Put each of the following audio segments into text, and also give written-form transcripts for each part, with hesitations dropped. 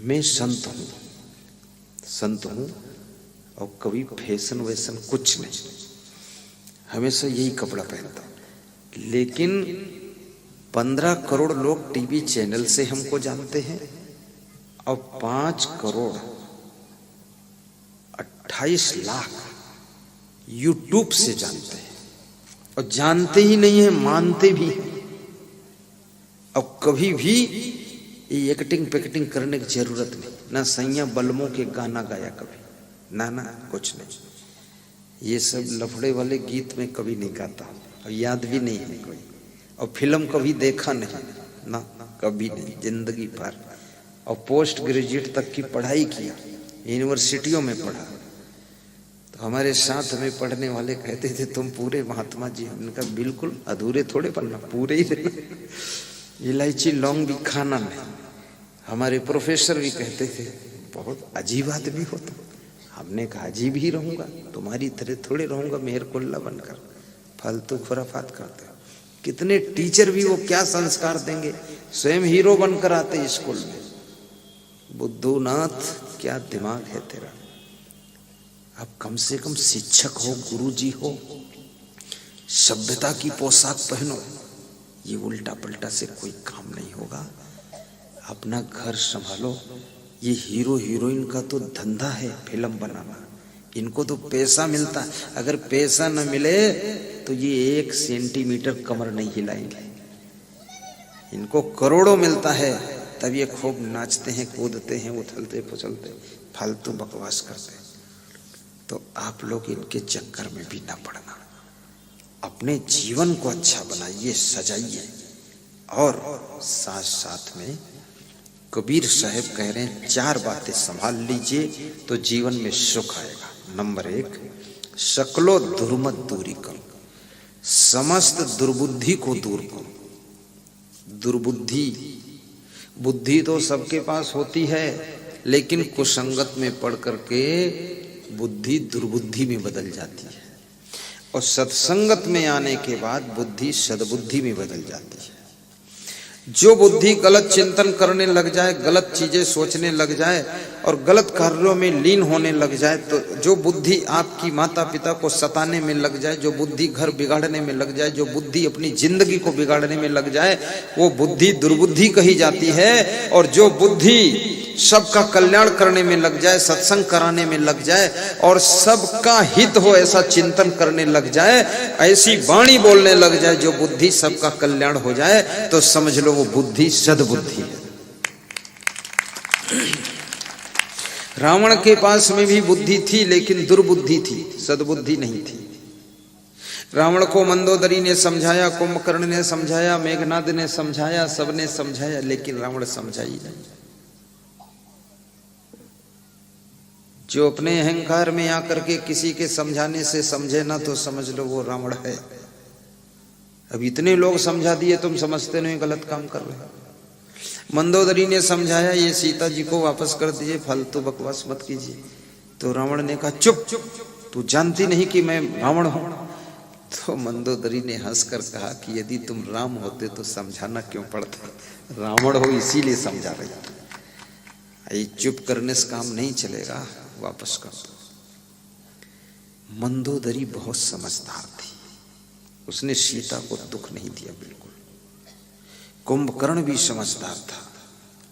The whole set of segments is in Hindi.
मैं संत हूँ और कभी फैशन वैसन कुछ नहीं, हमेशा यही कपड़ा पहनता हूँ। लेकिन 15 करोड़ लोग टीवी चैनल से हमको जानते हैं और 5 करोड़ 28 लाख यूट्यूब से जानते हैं, और जानते ही नहीं है, मानते भी हैं। अब कभी भी ये एक्टिंग पैक्टिंग करने की जरूरत नहीं, ना सैया बलमों के गाना गाया कभी, ना कुछ नहीं। ये सब लफड़े वाले गीत में कभी नहीं गाता और याद भी नहीं है कोई, और फिल्म कभी देखा नहीं ना, कभी नहीं जिंदगी भर। और पोस्ट ग्रेजुएट तक की पढ़ाई किया, यूनिवर्सिटियों में पढ़ा। तो हमारे साथ में पढ़ने वाले कहते थे तुम पूरे महात्मा जी। हमने कहा बिल्कुल, अधूरे थोड़े पढ़ना, पूरे ही रहना, इलायची लौंग भी खाना नहीं। हमारे प्रोफेसर भी कहते थे बहुत अजीब आदमी हो तुम। हमने कहा अजीब ही रहूंगा, तुम्हारी तरह थोड़े रहूंगा मेहरकुल्ला बनकर, फालतू खुराफात करते। कितने टीचर भी वो क्या संस्कार देंगे, स्वयं हीरो बनकर आते स्कूल में। बुद्धूनाथ क्या दिमाग है तेरा। अब कम से कम शिक्षक हो, गुरुजी हो, सभ्यता की पोशाक पहनो। ये उल्टा पलटा से कोई काम नहीं होगा। अपना घर संभालो। ये हीरो हीरोइन का तो धंधा है फिल्म बनाना, इनको तो पैसा मिलता है। अगर पैसा न मिले तो ये 1 सेंटीमीटर कमर नहीं हिलाएंगे। इनको करोड़ों मिलता है, तब ये खूब नाचते हैं, कूदते हैं, उछलते पुछलते, फालतू बकवास करते हैं। तो आप लोग इनके चक्कर में भी ना पड़ना। अपने जीवन को अच्छा बनाइए, सजाइए। और साथ साथ में कबीर साहब कह रहे हैं 4 बातें संभाल लीजिए तो जीवन में सुख आएगा। नंबर 1, शकलो दुर्मत दूरी करो। समस्त दुर्बुद्धि को दूर करो। दुर्बुद्धि, बुद्धि तो सबके पास होती है, लेकिन कुसंगत में पड़ करके बुद्धि दुर्बुद्धि में बदल जाती है, और सत्संगत में आने के बाद बुद्धि सद्बुद्धि में बदल जाती है। जो बुद्धि गलत चिंतन करने लग जाए, गलत चीजें सोचने लग जाए और गलत कार्यों में लीन होने लग जाए, तो जो बुद्धि आपकी माता पिता को सताने में लग जाए, जो बुद्धि घर बिगाड़ने में लग जाए, जो बुद्धि अपनी जिंदगी को बिगाड़ने में लग जाए, वो बुद्धि दुर्बुद्धि कही जाती है। और जो बुद्धि सबका कल्याण करने में लग जाए, सत्संग कराने में लग जाए और सबका हित हो ऐसा चिंतन करने लग जाए, ऐसी वाणी बोलने लग जाए जो बुद्धि सबका कल्याण हो जाए, तो समझ लो वो बुद्धि सद्बुद्धि है। रावण के पास में भी बुद्धि थी, लेकिन दुर्बुद्धि थी, सद्बुद्धि नहीं थी। रावण को मंदोदरी ने समझाया, कुंभकर्ण ने समझाया, मेघनाद ने समझाया, सबने समझाया, लेकिन रावण समझा ही नहीं। जो अपने अहंकार में आकर के किसी के समझाने से समझे ना, तो समझ लो वो रावण है। अब इतने लोग समझा दिए, तुम समझते नहीं गलत काम कर रहे हो। मंदोदरी ने समझाया ये सीता जी को वापस कर दीजिए, फालतू बकवास मत कीजिए। तो रावण ने कहा चुप, तू जानती नहीं कि मैं रावण हूं। तो मंदोदरी ने हंसकर कहा कि यदि तुम राम होते तो समझाना क्यों पड़ता, रावण हो इसीलिए समझा रही। ये चुप करने से काम नहीं चलेगा, वापस कर दो। मंदोदरी बहुत समझदार थी, उसने सीता को दुख नहीं दिया बिल्कुल। कुंभकर्ण भी समझदार था,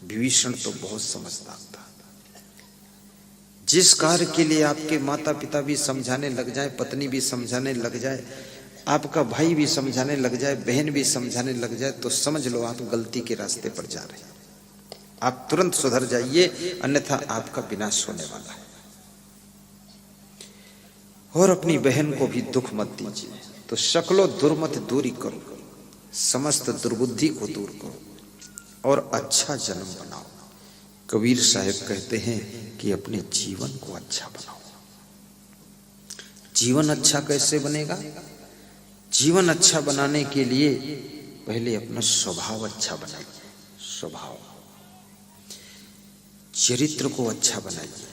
विभीषण तो बहुत समझदार था। जिस कार्य के लिए आपके माता पिता भी समझाने लग जाए, पत्नी भी समझाने लग जाए, आपका भाई भी समझाने लग जाए, बहन भी समझाने लग जाए, तो समझ लो आप गलती के रास्ते पर जा रहे हैं। आप तुरंत सुधर जाइए, अन्यथा आपका विनाश होने वाला है। और अपनी बहन को भी दुख मत दीजिए। तो शकलो दुर्मत दूरी करो, समस्त दुर्बुद्धि को दूर करो और अच्छा जन्म बनाओ। कबीर साहब कहते हैं कि अपने जीवन को अच्छा बनाओ। जीवन अच्छा कैसे बनेगा? जीवन अच्छा बनाने के लिए पहले अपना स्वभाव अच्छा बनाइए। स्वभाव, चरित्र को अच्छा बनाइए,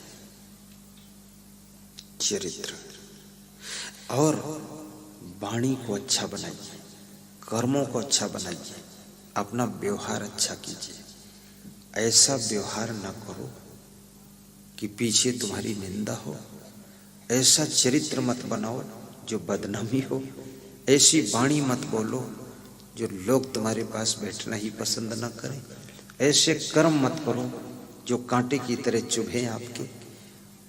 चरित्र। और वाणी को अच्छा बनाइए, कर्मों को अच्छा बनाइए, अपना व्यवहार अच्छा कीजिए। ऐसा व्यवहार न करो कि पीछे तुम्हारी निंदा हो, ऐसा चरित्र मत बनाओ जो बदनामी हो, ऐसी वाणी मत बोलो जो लोग तुम्हारे पास बैठना ही पसंद न करें, ऐसे कर्म मत करो जो कांटे की तरह चुभे आपके,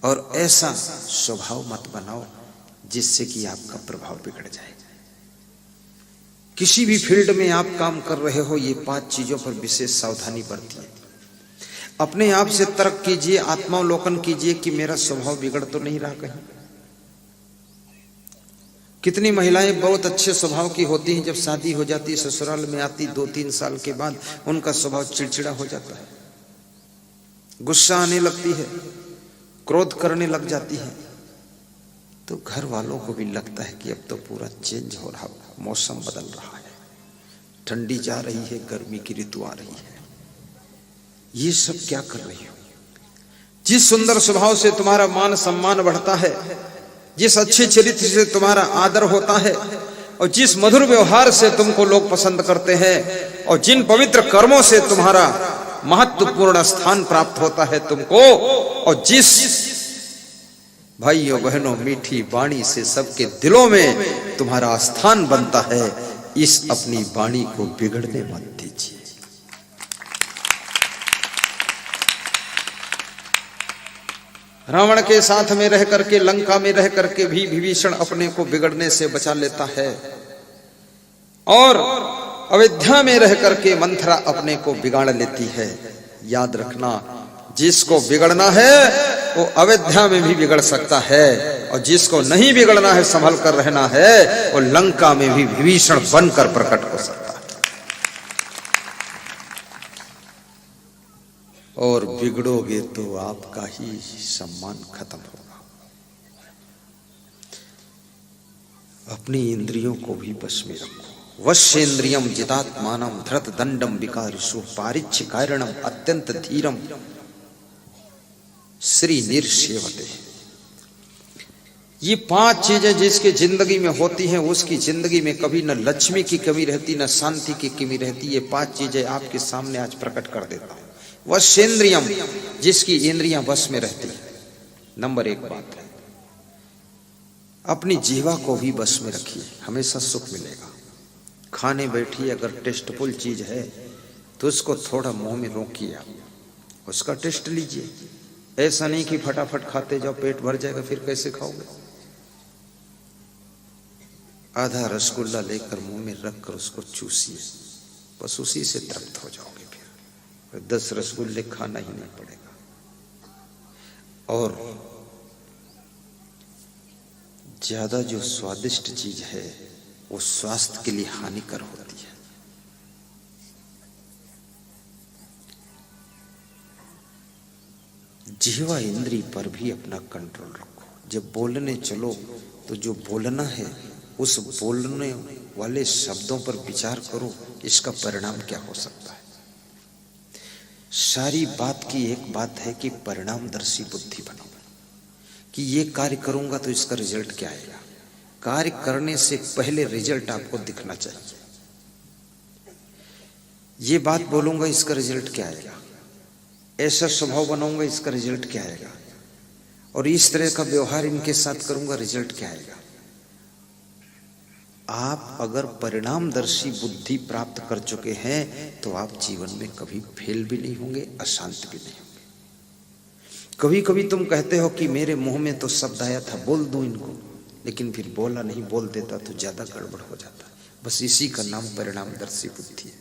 और ऐसा स्वभाव मत बनाओ जिससे कि आपका प्रभाव बिगड़ जाए। किसी भी फील्ड में आप काम कर रहे हो, ये 5 चीजों पर विशेष सावधानी बरतिए। अपने आप से तर्क कीजिए, आत्मावलोकन कीजिए कि मेरा स्वभाव बिगड़ तो नहीं रहा कहीं। कितनी महिलाएं बहुत अच्छे स्वभाव की होती हैं, जब शादी हो जाती है, ससुराल में आती 2-3 साल के बाद उनका स्वभाव चिड़चिड़ा हो जाता है, गुस्सा आने लगती है, क्रोध करने लग जाती है। तो घर वालों को भी लगता है कि अब तो पूरा चेंज हो रहा, मौसम बदल रहा है, ठंडी जा रही है, गर्मी की ऋतु आ रही है। ये सब क्या कर रही हो? जिस सुंदर स्वभाव से तुम्हारा मान सम्मान बढ़ता है, जिस अच्छे चरित्र से तुम्हारा आदर होता है, और जिस मधुर व्यवहार से तुमको लोग पसंद करते हैं, और जिन पवित्र कर्मों से तुम्हारा महत्वपूर्ण स्थान प्राप्त होता है तुमको, और जिस भाइयों बहनों मीठी वाणी से सबके दिलों में तुम्हारा स्थान बनता है, इस अपनी वाणी को बिगड़ने मत दीजिए। रावण के साथ में रह करके, लंका में रह करके भी विभीषण अपने को बिगड़ने से बचा लेता है, और अयोध्या में रह करके मंथरा अपने को बिगाड़ लेती है। याद रखना, जिसको बिगड़ना है वो अयोध्या में भी बिगड़ सकता है, और जिसको नहीं बिगड़ना है, संभल कर रहना है, वो लंका में भी विभीषण बनकर प्रकट हो सकता है। और बिगड़ोगे तो आपका ही सम्मान खत्म होगा। अपनी इंद्रियों को भी बस में रखो। वश्येन्द्रियम जितात्मानम धृत दंडम विकारिषु पारिच्य कारणम अत्यंत धीरम श्री निर्सेवते। ये 5 चीजें जिसके जिंदगी में होती हैं, उसकी जिंदगी में कभी न लक्ष्मी की कमी रहती, न शांति की कमी रहती। ये 5 चीजें आपके सामने आज प्रकट कर देता हूं। वश्येन्द्रियम, जिसकी इंद्रियां वश में रहती है। नंबर 1 बात है, अपनी जीवा को भी बस में रखिए, हमेशा सुख मिलेगा। खाने बैठिए, अगर टेस्टफुल चीज है तो उसको थोड़ा मुंह में रोकिए, उसका टेस्ट लीजिए। ऐसा नहीं कि फटाफट खाते जाओ, पेट भर जाएगा, फिर कैसे खाओगे? आधा रसगुल्ला लेकर मुंह में रखकर उसको चूसिए, बस उसी से तृप्त हो जाओगे। फिर 10 रसगुल्ले खाना ही नहीं पड़ेगा। और ज्यादा जो स्वादिष्ट चीज है वो स्वास्थ्य के लिए हानिकर होती है। जिह्वा इंद्री पर भी अपना कंट्रोल रखो। जब बोलने चलो तो जो बोलना है उस बोलने वाले शब्दों पर विचार करो, इसका परिणाम क्या हो सकता है। सारी बात की एक बात है कि परिणामदर्शी बुद्धि बनो, कि ये कार्य करूंगा तो इसका रिजल्ट क्या आएगा। कार्य करने से पहले रिजल्ट आपको दिखना चाहिए। ये बात बोलूंगा, इसका रिजल्ट क्या आएगा। ऐसा स्वभाव बनाऊंगा, इसका रिजल्ट क्या आएगा। और इस तरह का व्यवहार इनके साथ करूंगा, रिजल्ट क्या आएगा। आप अगर परिणामदर्शी बुद्धि प्राप्त कर चुके हैं तो आप जीवन में कभी फेल भी नहीं होंगे, अशांत भी नहीं होंगे। कभी कभी तुम कहते हो कि मेरे मुंह में तो शब्द आया था, बोल दूं इनको, लेकिन फिर बोला नहीं, बोल देता तो ज्यादा गड़बड़ हो जाता। बस इसी का नाम परिणामदर्शी बुद्धि है।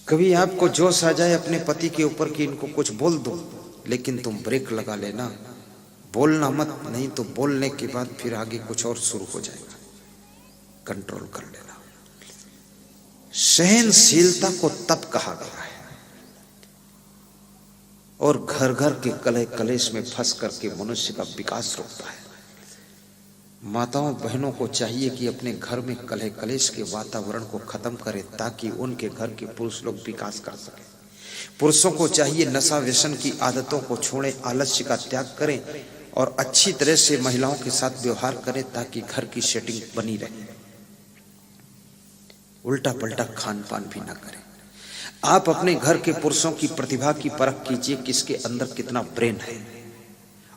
कभी आपको जोश आ जाए अपने पति के ऊपर कि इनको कुछ बोल दो, लेकिन तुम ब्रेक लगा लेना, बोलना मत, नहीं तो बोलने के बाद फिर आगे कुछ और शुरू हो जाएगा। कंट्रोल कर लेना। सहनशीलता को तप कहा गया है, और घर घर के कलह कलेश में फंस करके मनुष्य का विकास रोकता है। माताओं बहनों को चाहिए कि अपने घर में कलह कलेश के वातावरण को खत्म करें, ताकि उनके घर के पुरुष लोग विकास कर सकें। पुरुषों को चाहिए नशा व्यसन की आदतों को छोड़ें, आलस्य का त्याग करें, और अच्छी तरह से महिलाओं के साथ व्यवहार करें, ताकि घर की सेटिंग बनी रहे। उल्टा पलटा खान पान भी ना करें। आप अपने घर के पुरुषों की प्रतिभा की परख कीजिए, किसके अंदर कितना ब्रेन है,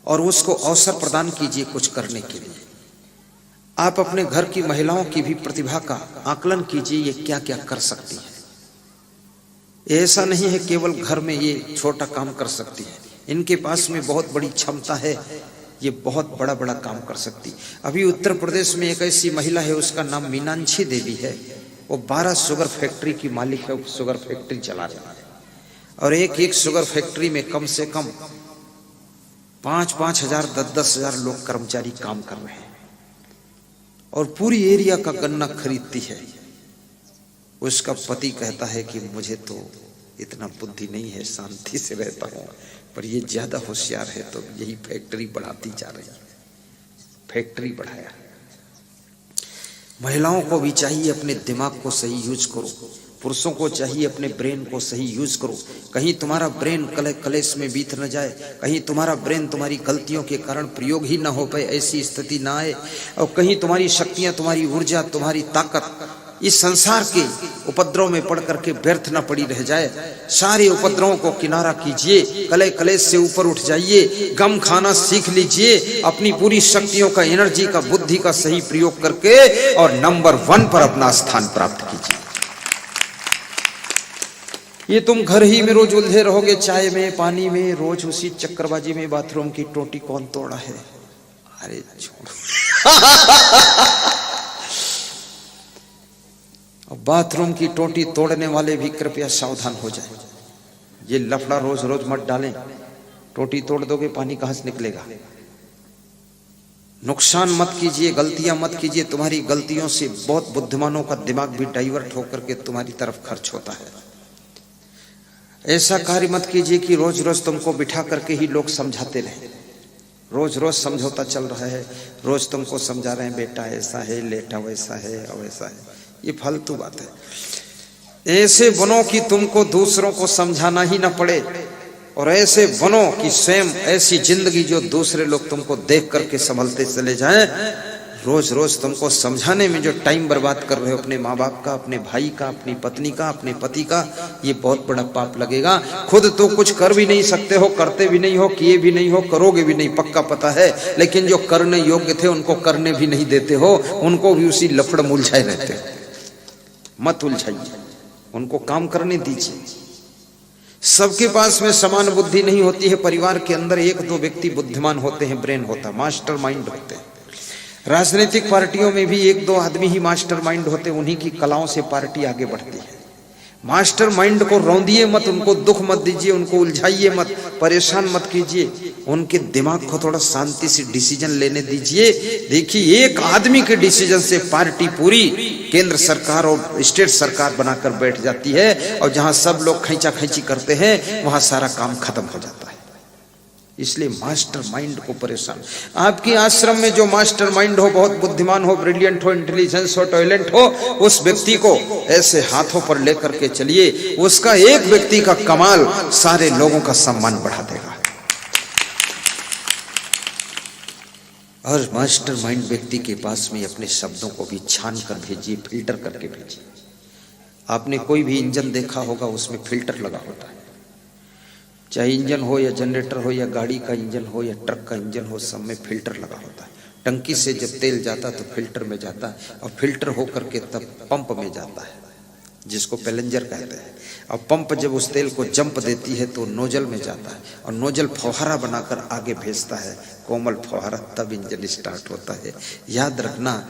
और उसको अवसर प्रदान कीजिए कुछ करने के लिए। आप अपने घर की महिलाओं की भी प्रतिभा का आकलन कीजिए, ये क्या क्या कर सकती है। ऐसा नहीं है केवल घर में ये छोटा काम कर सकती है, इनके पास में बहुत बड़ी क्षमता है, ये बहुत बड़ा बड़ा काम कर सकती। अभी उत्तर प्रदेश में एक ऐसी महिला है, उसका नाम मीनाक्षी देवी है। वो 12 शुगर फैक्ट्री की मालिक है, वो शुगर फैक्ट्री चला रही है, और एक एक शुगर फैक्ट्री में कम से कम 5-5 हजार 10-10 हजार लोग कर्मचारी काम कर रहे हैं, और पूरी एरिया का गन्ना खरीदती है। उसका पति कहता है कि मुझे तो इतना बुद्धि नहीं है, शांति से रहता हूँ, पर ये ज्यादा होशियार है, तो यही फैक्ट्री बढ़ाती जा रही है। फैक्ट्री बढ़ाया। महिलाओं को भी चाहिए अपने दिमाग को सही यूज करो, पुरुषों को चाहिए अपने ब्रेन को सही यूज करो। कहीं तुम्हारा ब्रेन कलेश में बीत न जाए, कहीं तुम्हारा ब्रेन तुम्हारी गलतियों के कारण प्रयोग ही ना हो पाए, ऐसी स्थिति ना आए, और कहीं तुम्हारी शक्तियां, तुम्हारी ऊर्जा, तुम्हारी ताकत इस संसार के उपद्रव में पड़ करके व्यर्थ न पड़ी रह जाए। सारे उपद्रवों को किनारा कीजिए, कलेश से ऊपर उठ जाइए, गम खाना सीख लीजिए, अपनी पूरी शक्तियों का, एनर्जी का, बुद्धि का सही प्रयोग करके और नंबर 1 पर अपना स्थान प्राप्त कीजिए। ये तुम घर ही में रोज उलझे रहोगे, चाय में, पानी में, रोज उसी चक्करबाजी में। बाथरूम की टोटी कौन तोड़ा है? अरे छोड़ो। बाथरूम की टोटी तोड़ने वाले भी कृपया सावधान हो जाए। ये लफड़ा रोज रोज मत डालें। टोटी तोड़ दोगे, पानी कहां से निकलेगा? नुकसान मत कीजिए, गलतियां मत कीजिए। तुम्हारी गलतियों से बहुत बुद्धिमानों का दिमाग भी डाइवर्ट होकर के तुम्हारी तरफ खर्च होता है। ऐसा कार्य मत कीजिए कि रोज रोज तुमको बिठा करके ही लोग समझाते रहे। रोज रोज समझौता चल रहा है, रोज तुमको समझा रहे हैं, बेटा ऐसा है, लेटा वैसा है और वैसा है। ये फालतू बात है। ऐसे बनो कि तुमको दूसरों को समझाना ही ना पड़े, और ऐसे बनो कि स्वयं ऐसी जिंदगी जो दूसरे लोग तुमको देख करके संभलते चले जाएं। रोज रोज तुमको समझाने में जो टाइम बर्बाद कर रहे हो अपने माँ बाप का, अपने भाई का, अपनी पत्नी का, अपने पति का, ये बहुत बड़ा पाप लगेगा। खुद तो कुछ कर भी नहीं सकते हो, करते भी नहीं हो, किए भी नहीं हो, करोगे भी नहीं, पक्का पता है। लेकिन जो करने योग्य थे उनको करने भी नहीं देते हो, उनको भी उसी लफड़ में उलझाए रहते हो। मत उलझाइए, उनको काम करने दीजिए। सबके पास में समान बुद्धि नहीं होती है। परिवार के अंदर 1-2 व्यक्ति बुद्धिमान होते हैं, ब्रेन होता है, मास्टर माइंड होते हैं। राजनीतिक पार्टियों में भी 1-2 आदमी ही मास्टर माइंड होते हैं, उन्हीं की कलाओं से पार्टी आगे बढ़ती है। मास्टर माइंड को रौंदिए मत, उनको दुख मत दीजिए, उनको उलझाइए मत, परेशान मत कीजिए। उनके दिमाग को थोड़ा शांति से डिसीजन लेने दीजिए। देखिए, एक आदमी के डिसीजन से पार्टी पूरी केंद्र सरकार और स्टेट सरकार बनाकर बैठ जाती है, और जहां सब लोग खींचा खींची करते हैं वहां सारा काम खत्म हो जाता है। इसलिए मास्टर माइंड को परेशान, आपके आश्रम में जो मास्टर माइंड हो, बहुत बुद्धिमान हो, ब्रिलियंट हो, इंटेलिजेंस हो, टैलेंट हो, उस व्यक्ति को ऐसे हाथों पर लेकर के चलिए। उसका एक व्यक्ति का कमाल सारे लोगों का सम्मान बढ़ा देगा। और मास्टर माइंड व्यक्ति के पास में अपने शब्दों को भी छान कर भेजिए, फिल्टर करके भेजिए। आपने कोई भी इंजन देखा होगा, उसमें फिल्टर लगा होता है। चाहे इंजन हो या जनरेटर हो या गाड़ी का इंजन हो या ट्रक का इंजन हो, सब में फिल्टर लगा होता है। टंकी से जब तेल जाता है तो फिल्टर में जाता है, और फिल्टर होकर के तब पंप में जाता है, जिसको पैलेंजर कहते हैं। और पंप जब उस तेल को जंप देती है तो नोजल में जाता है, और नोजल फौहारा बनाकर आगे भेजता है, कोमल फौहारा, तब इंजन स्टार्ट होता है। याद रखना,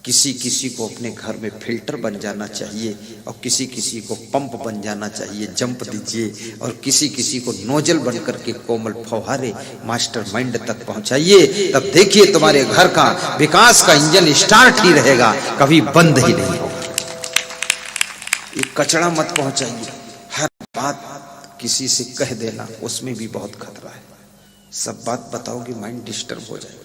किसी किसी को अपने घर में फिल्टर बन जाना चाहिए, और किसी किसी को पंप बन जाना चाहिए, जंप दीजिए, और किसी किसी को नोजल बन करके कोमल फौहारे मास्टर माइंड तक पहुंचाइए। तब देखिए तुम्हारे घर का विकास का इंजन स्टार्ट ही रहेगा, कभी बंद ही नहीं होगा। ये कचरा मत पहुंचाइए। हर बात किसी से कह देना, उसमें भी बहुत खतरा है। सब बात बताओगे, माइंड डिस्टर्ब हो जाएगा।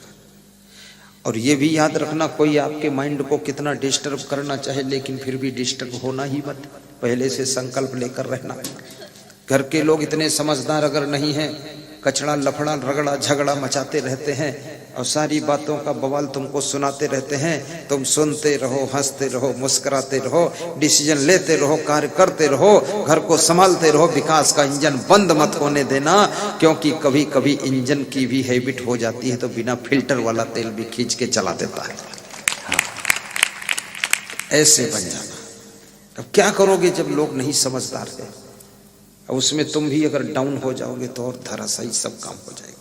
और ये भी याद रखना, कोई आपके माइंड को कितना डिस्टर्ब करना चाहे, लेकिन फिर भी डिस्टर्ब होना ही मत। पहले से संकल्प लेकर रहना। घर के लोग इतने समझदार अगर नहीं हैं, कचड़ा लफड़ा रगड़ा झगड़ा मचाते रहते हैं और सारी बातों का बवाल तुमको सुनाते रहते हैं। तुम सुनते रहो, हंसते रहो, मुस्कुराते रहो, डिसीजन लेते रहो, कार्य करते रहो, घर को संभालते रहो। विकास का इंजन बंद मत होने देना, क्योंकि कभी कभी इंजन की भी हैबिट हो जाती है तो बिना फिल्टर वाला तेल भी खींच के चला देता है। हाँ, ऐसे बन जाना। अब क्या करोगे जब लोग नहीं समझदार है? उसमें तुम भी अगर डाउन हो जाओगे तो और धराशायी सब काम हो जाएगा।